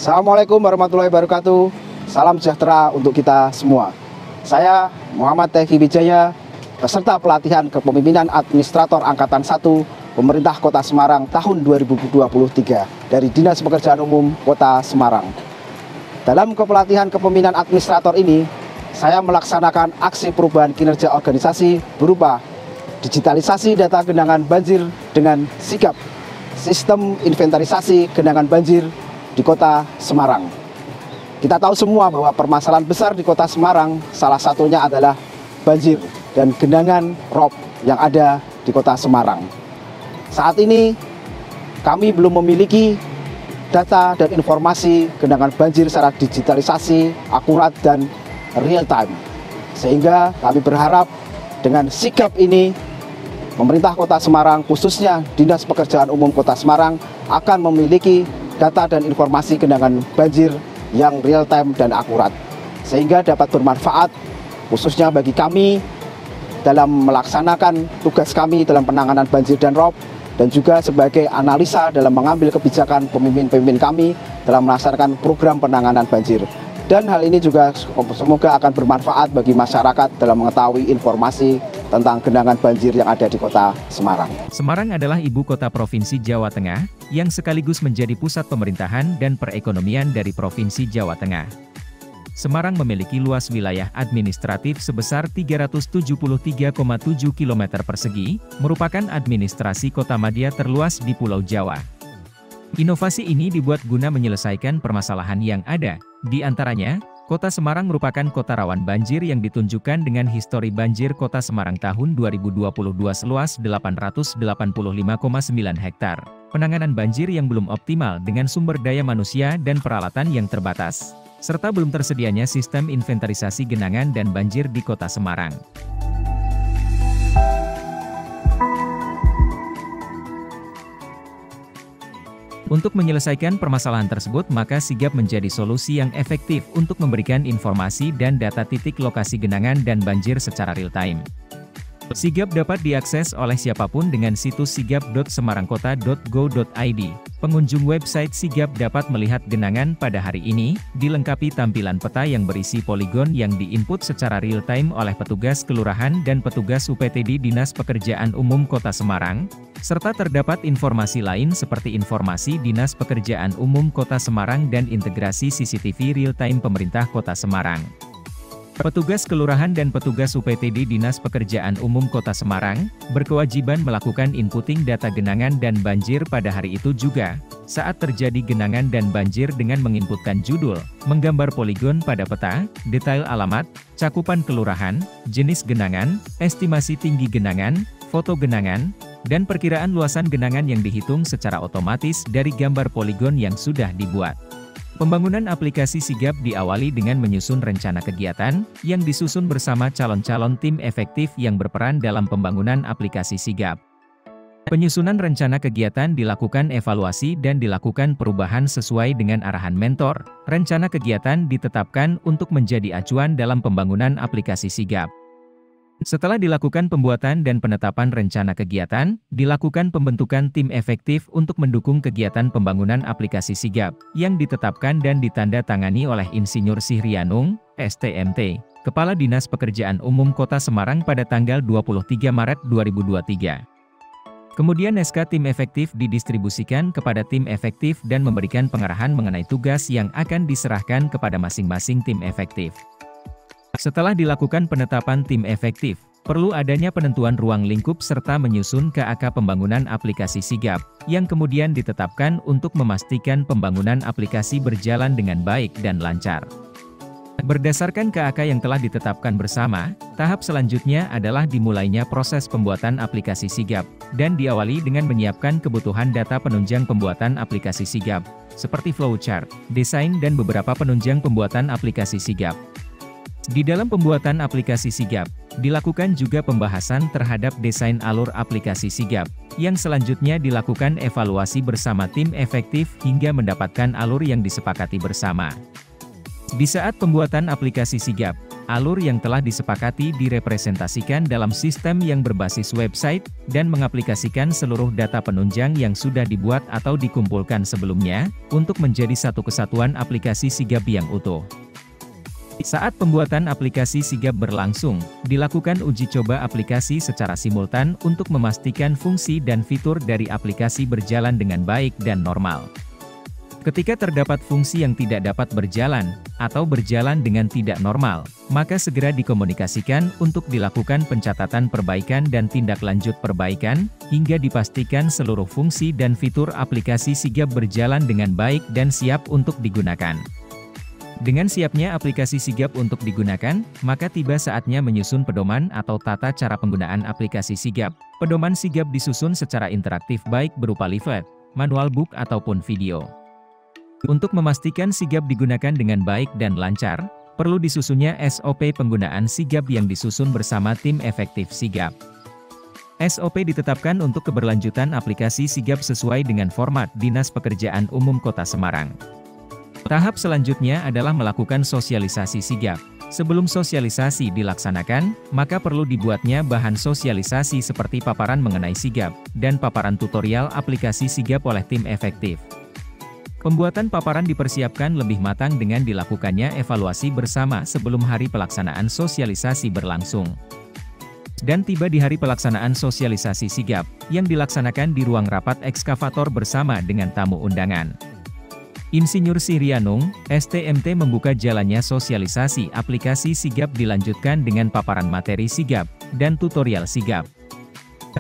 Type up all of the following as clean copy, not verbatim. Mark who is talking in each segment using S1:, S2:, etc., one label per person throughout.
S1: Assalamualaikum warahmatullahi wabarakatuh. Salam sejahtera untuk kita semua. Saya Muhammad Tehi Wijaya, peserta pelatihan kepemimpinan administrator Angkatan 1 Pemerintah Kota Semarang tahun 2023 dari Dinas Pekerjaan Umum Kota Semarang. Dalam kepelatihan kepemimpinan administrator ini, saya melaksanakan aksi perubahan kinerja organisasi berupa digitalisasi data genangan banjir dengan sigap sistem inventarisasi genangan banjir di Kota Semarang. Kita tahu semua bahwa permasalahan besar di Kota Semarang salah satunya adalah banjir dan genangan rob yang ada di Kota Semarang. Saat ini kami belum memiliki data dan informasi genangan banjir secara digitalisasi, akurat dan real time. Sehingga kami berharap dengan sigap ini pemerintah Kota Semarang, khususnya Dinas Pekerjaan Umum Kota Semarang, akan memiliki data dan informasi genangan banjir yang real time dan akurat, sehingga dapat bermanfaat khususnya bagi kami dalam melaksanakan tugas kami dalam penanganan banjir dan rob, dan juga sebagai analisa dalam mengambil kebijakan pemimpin-pemimpin kami dalam melaksanakan program penanganan banjir. Dan hal ini juga semoga akan bermanfaat bagi masyarakat dalam mengetahui informasi tentang genangan banjir yang ada di Kota Semarang.
S2: Semarang adalah ibu kota Provinsi Jawa Tengah, yang sekaligus menjadi pusat pemerintahan dan perekonomian dari Provinsi Jawa Tengah. Semarang memiliki luas wilayah administratif sebesar 373,7 km persegi, merupakan administrasi kota madya terluas di Pulau Jawa. Inovasi ini dibuat guna menyelesaikan permasalahan yang ada, di antaranya, Kota Semarang merupakan kota rawan banjir yang ditunjukkan dengan histori banjir Kota Semarang tahun 2022 seluas 885,9 hektar. Penanganan banjir yang belum optimal dengan sumber daya manusia dan peralatan yang terbatas, serta belum tersedianya sistem inventarisasi genangan dan banjir di Kota Semarang. Untuk menyelesaikan permasalahan tersebut, maka sigap menjadi solusi yang efektif untuk memberikan informasi dan data titik lokasi genangan dan banjir secara real-time. Sigap dapat diakses oleh siapapun dengan situs sigap.semarangkota.go.id. Pengunjung website Sigap dapat melihat genangan pada hari ini, dilengkapi tampilan peta yang berisi poligon yang diinput secara real-time oleh petugas kelurahan dan petugas UPTD Dinas Pekerjaan Umum Kota Semarang, serta terdapat informasi lain seperti informasi Dinas Pekerjaan Umum Kota Semarang dan integrasi CCTV real-time pemerintah Kota Semarang. Petugas kelurahan dan petugas UPTD Dinas Pekerjaan Umum Kota Semarang berkewajiban melakukan inputting data genangan dan banjir pada hari itu juga, saat terjadi genangan dan banjir dengan menginputkan judul, menggambar poligon pada peta, detail alamat, cakupan kelurahan, jenis genangan, estimasi tinggi genangan, foto genangan, dan perkiraan luasan genangan yang dihitung secara otomatis dari gambar poligon yang sudah dibuat. Pembangunan aplikasi Sigap diawali dengan menyusun rencana kegiatan, yang disusun bersama calon-calon tim efektif yang berperan dalam pembangunan aplikasi Sigap. Penyusunan rencana kegiatan dilakukan evaluasi dan dilakukan perubahan sesuai dengan arahan mentor. Rencana kegiatan ditetapkan untuk menjadi acuan dalam pembangunan aplikasi Sigap. Setelah dilakukan pembuatan dan penetapan rencana kegiatan, dilakukan pembentukan tim efektif untuk mendukung kegiatan pembangunan aplikasi Sigap, yang ditetapkan dan ditandatangani oleh Insinyur Sihrianung, STMT, Kepala Dinas Pekerjaan Umum Kota Semarang pada tanggal 23 Maret 2023. Kemudian SK tim efektif didistribusikan kepada tim efektif dan memberikan pengarahan mengenai tugas yang akan diserahkan kepada masing-masing tim efektif. Setelah dilakukan penetapan tim efektif, perlu adanya penentuan ruang lingkup serta menyusun KAK pembangunan aplikasi Sigap, yang kemudian ditetapkan untuk memastikan pembangunan aplikasi berjalan dengan baik dan lancar. Berdasarkan KAK yang telah ditetapkan bersama, tahap selanjutnya adalah dimulainya proses pembuatan aplikasi Sigap, dan diawali dengan menyiapkan kebutuhan data penunjang pembuatan aplikasi Sigap, seperti flowchart, desain dan beberapa penunjang pembuatan aplikasi Sigap. Di dalam pembuatan aplikasi Sigap, dilakukan juga pembahasan terhadap desain alur aplikasi Sigap, yang selanjutnya dilakukan evaluasi bersama tim efektif hingga mendapatkan alur yang disepakati bersama. Di saat pembuatan aplikasi Sigap, Alur yang telah disepakati direpresentasikan dalam sistem yang berbasis website, dan mengaplikasikan seluruh data penunjang yang sudah dibuat atau dikumpulkan sebelumnya, untuk menjadi satu kesatuan aplikasi Sigap yang utuh. Saat pembuatan aplikasi Sigap berlangsung, dilakukan uji coba aplikasi secara simultan untuk memastikan fungsi dan fitur dari aplikasi berjalan dengan baik dan normal. Ketika terdapat fungsi yang tidak dapat berjalan, atau berjalan dengan tidak normal, maka segera dikomunikasikan untuk dilakukan pencatatan perbaikan dan tindak lanjut perbaikan, hingga dipastikan seluruh fungsi dan fitur aplikasi Sigap berjalan dengan baik dan siap untuk digunakan. Dengan siapnya aplikasi Sigap untuk digunakan, maka tiba saatnya menyusun pedoman atau tata cara penggunaan aplikasi Sigap. Pedoman Sigap disusun secara interaktif baik berupa leaflet, manual book ataupun video. Untuk memastikan Sigap digunakan dengan baik dan lancar, perlu disusunnya SOP penggunaan Sigap yang disusun bersama tim efektif Sigap. SOP ditetapkan untuk keberlanjutan aplikasi Sigap sesuai dengan format Dinas Pekerjaan Umum Kota Semarang. Tahap selanjutnya adalah melakukan sosialisasi Sigap. Sebelum sosialisasi dilaksanakan, maka perlu dibuatnya bahan sosialisasi seperti paparan mengenai Sigap, dan paparan tutorial aplikasi Sigap oleh tim efektif. Pembuatan paparan dipersiapkan lebih matang dengan dilakukannya evaluasi bersama sebelum hari pelaksanaan sosialisasi berlangsung. Dan tiba di hari pelaksanaan sosialisasi Sigap, yang dilaksanakan di ruang rapat ekskavator bersama dengan tamu undangan. Insinyur Sihrianung, STMT membuka jalannya sosialisasi aplikasi Sigap dilanjutkan dengan paparan materi Sigap, dan tutorial Sigap.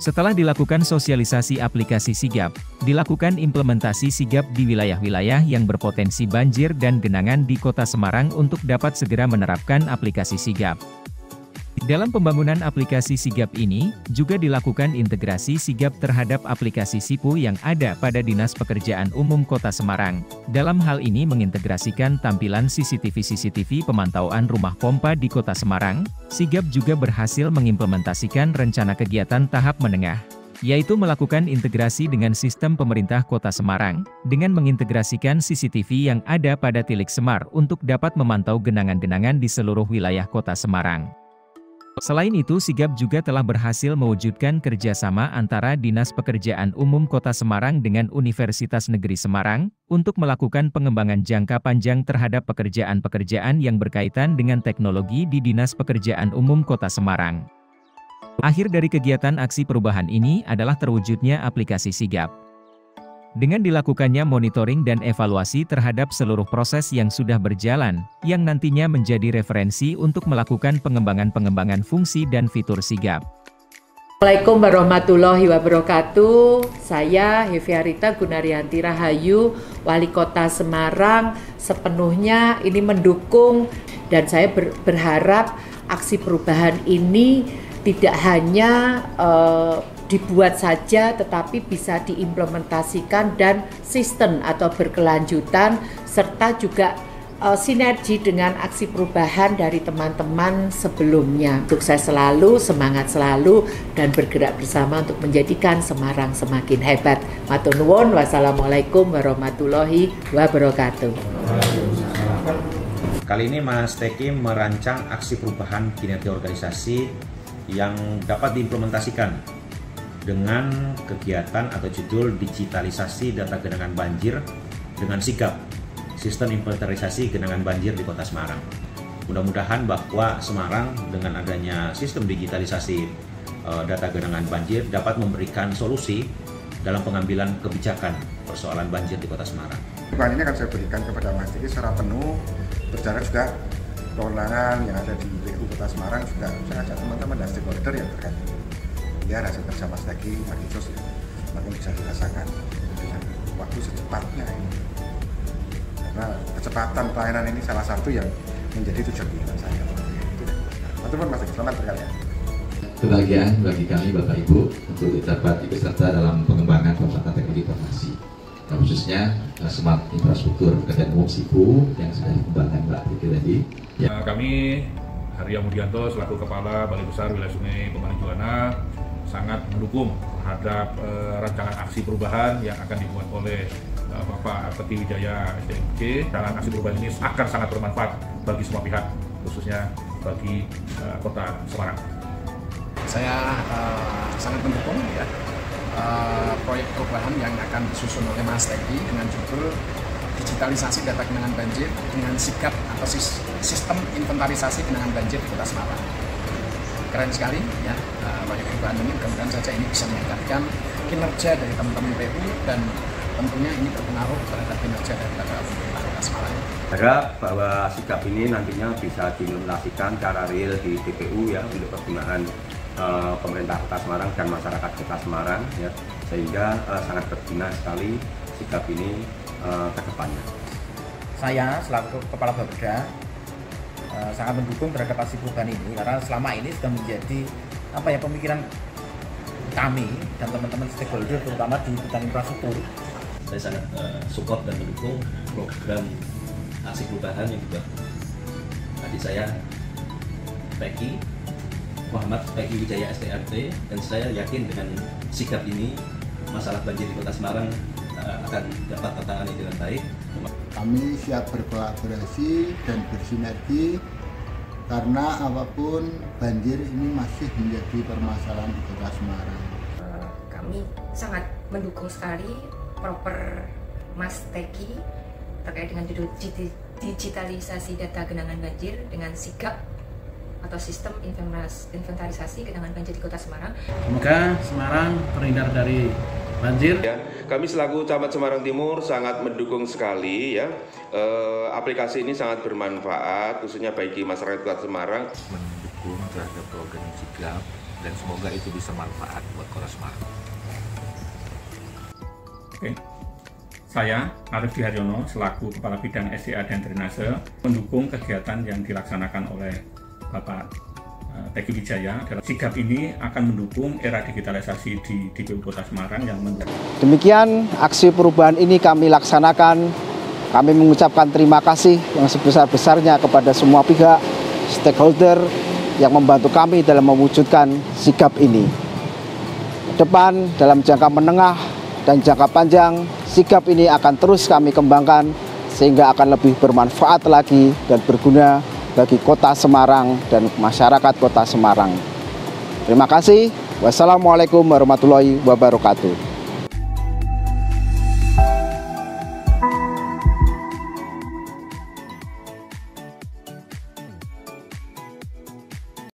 S2: Setelah dilakukan sosialisasi aplikasi Sigap, dilakukan implementasi Sigap di wilayah-wilayah yang berpotensi banjir dan genangan di Kota Semarang untuk dapat segera menerapkan aplikasi Sigap. Dalam pembangunan aplikasi Sigap ini, juga dilakukan integrasi Sigap terhadap aplikasi SIPU yang ada pada Dinas Pekerjaan Umum Kota Semarang. Dalam hal ini mengintegrasikan tampilan CCTV pemantauan rumah pompa di Kota Semarang. Sigap juga berhasil mengimplementasikan rencana kegiatan tahap menengah, yaitu melakukan integrasi dengan sistem pemerintah Kota Semarang, dengan mengintegrasikan CCTV yang ada pada Tilik Semar untuk dapat memantau genangan-genangan di seluruh wilayah Kota Semarang. Selain itu Sigap juga telah berhasil mewujudkan kerjasama antara Dinas Pekerjaan Umum Kota Semarang dengan Universitas Negeri Semarang, untuk melakukan pengembangan jangka panjang terhadap pekerjaan-pekerjaan yang berkaitan dengan teknologi di Dinas Pekerjaan Umum Kota Semarang. Akhir dari kegiatan aksi perubahan ini adalah terwujudnya aplikasi Sigap. Dengan dilakukannya monitoring dan evaluasi terhadap seluruh proses yang sudah berjalan, yang nantinya menjadi referensi untuk melakukan pengembangan fungsi dan fitur Sigap.
S3: Assalamualaikum warahmatullahi wabarakatuh. Saya Heviarita Gunaryanti Rahayu, Wali Kota Semarang, sepenuhnya ini mendukung, dan saya berharap aksi perubahan ini tidak hanya dibuat saja, tetapi bisa diimplementasikan dan sistem atau berkelanjutan, serta juga sinergi dengan aksi perubahan dari teman-teman sebelumnya. Sukses selalu, semangat selalu, dan bergerak bersama untuk menjadikan Semarang semakin hebat. Matur nuwun, wassalamualaikum warahmatullahi wabarakatuh.
S4: Kali ini Mas Teki merancang aksi perubahan kinerja organisasi yang dapat diimplementasikan dengan kegiatan atau judul digitalisasi data genangan banjir dengan Sigap, sistem inventarisasi genangan banjir di Kota Semarang. Mudah-mudahan bahwa Semarang dengan adanya sistem digitalisasi data genangan banjir dapat memberikan solusi dalam pengambilan kebijakan persoalan banjir di Kota Semarang.
S5: Ini akan saya berikan kepada Mas Teki secara penuh, berjalan juga kewenangan yang ada di BU Kota Semarang, juga saya ajak teman-teman dan stakeholder yang terkait. Ya, hasil kerja Mas Teki, Pak Kicos ya, makin bisa dirasakan dengan waktu secepatnya ini. Karena kecepatan pelayanan ini salah satu yang menjadi tujuan kita saya. Teman-teman Mas Teki, selamat berkarya.
S6: Kebahagiaan bagi kami Bapak Ibu untuk dapat ikut serta dalam pengembangan pemanfaatan teknologi informasi, dan khususnya smart infrastruktur pekerjaan umum SIPU yang sudah dikembangkan Mbak Teki tadi.
S7: Ya. Kami Harya Mudianto selaku Kepala Balai Besar Wilayah Sungai Pemali Juwana sangat mendukung terhadap rancangan aksi perubahan yang akan dibuat oleh Bapak Peti Wijaya SDMC. Rancangan aksi perubahan ini akan sangat bermanfaat bagi semua pihak, khususnya bagi Kota Semarang.
S8: Saya sangat mendukung ya proyek perubahan yang akan disusun oleh Mas Teki dengan judul digitalisasi data genangan banjir dengan sigap atau sistem inventarisasi genangan banjir di Kota Semarang. Keren sekali ya proyek perubahan ini, mudah-mudahan saja ini bisa meningkatkan kinerja dari teman-teman PU dan tentunya ini berpengaruh terhadap kinerja daripada pemerintah Kota Semarang.
S9: Harap bahwa sigap ini nantinya bisa diimplementasikan secara real di TPU ya untuk kegunaan pemerintah Kota Semarang dan masyarakat Kota Semarang ya, sehingga sangat berguna sekali sigap ini ke depannya.
S10: Saya selaku Kepala Bapeda sangat mendukung terhadap aksi perubahan ini karena selama ini sudah menjadi pemikiran kami dan teman-teman stakeholder terutama di bidang infrastruktur.
S11: Saya sangat support dan mendukung program aksi perubahan yang dibuat adik saya Muhammad Peggy Wijaya STRT, dan saya yakin dengan sikap ini masalah banjir di Kota Semarang akan dapat tertangani dengan baik.
S12: Kami siap berkolaborasi dan bersinergi karena apapun banjir ini masih menjadi permasalahan di Kota Semarang.
S13: Kami sangat mendukung sekali proper Mas Teki terkait dengan judul digitalisasi data genangan banjir dengan sigap atau sistem inventarisasi genangan banjir di Kota Semarang.
S14: Semoga Semarang terhindar dari banjir.
S15: Ya, kami selaku Camat Semarang Timur sangat mendukung sekali ya. Aplikasi ini sangat bermanfaat khususnya bagi masyarakat Kota Semarang.
S16: Mendukung terhadap program sigap dan semoga itu bisa manfaat buat Kota Semarang.
S7: Oke. Saya, Arif Diharyono, selaku Kepala Bidang SDA dan Drainase, mendukung kegiatan yang dilaksanakan oleh Bapak Teki Wijaya. Sigap ini akan mendukung era digitalisasi di DPU Kota Semarang yang
S1: Demikian aksi perubahan ini kami laksanakan. Kami mengucapkan terima kasih yang sebesar-besarnya kepada semua pihak stakeholder yang membantu kami dalam mewujudkan sigap ini. Depan dalam jangka menengah dan jangka panjang, sigap ini akan terus kami kembangkan sehingga akan lebih bermanfaat lagi dan berguna bagi Kota Semarang dan masyarakat Kota Semarang. Terima kasih. Wassalamualaikum warahmatullahi wabarakatuh.